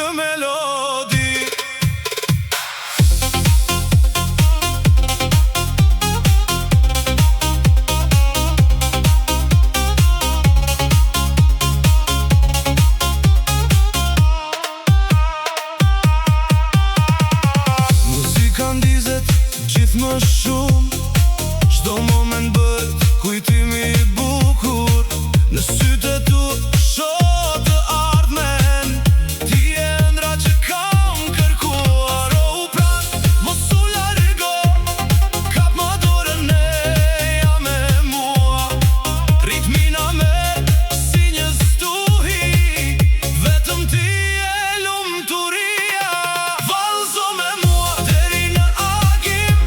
një melodi. Muzika ndizet gjithë më shumë, çdo moment bëhet kujtimi i bukur. Në sytë e tu shoh të ardhmen, ti e ëndra që kam kërkuar. O pran, mos u largo, kap më dorën e ja me mua. Ritmina merr si një stuhi, vetëm ti e lumturia. Vallëzo me mua deri në agim,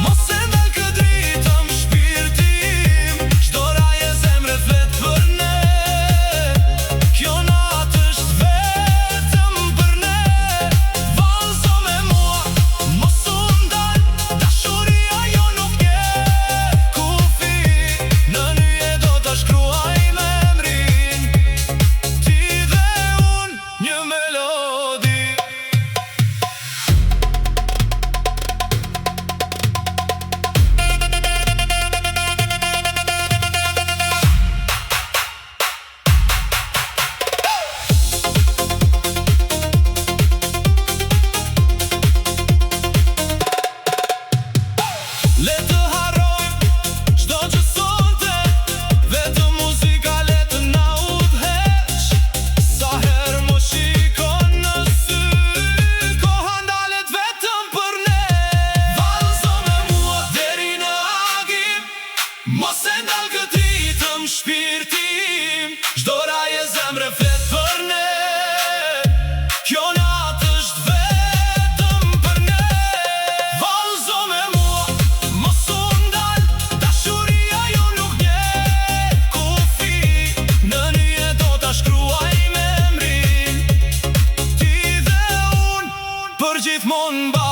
mos e ndal këtë dritëm shpirtim. Çdo raje zemre vet për ne, kjo natë është vetëm për ne. Vallëzo me mua, mos u ndal, dashuria jo nuk je kufi. Në nyje do ta shkruaj me emrin, ti dhe unë një melodi. Le të harrojmë çdo që sonte, vetëm muzika le të na udhëheq. Sa herë më shikon në sy, koha ndalet vetëm për ne. Vallëzo me mua deri në agim, mos e ndal këtë ritëm shpirtim. Çdo raje zemre vet për ne, kjo natë është vetëm për ne. Vallëzo me mua, mos u ndal, dashuria jo nuk je kufi. Në nyje do ta shkruaj me emrin, ti dhe unë për gjithmonë.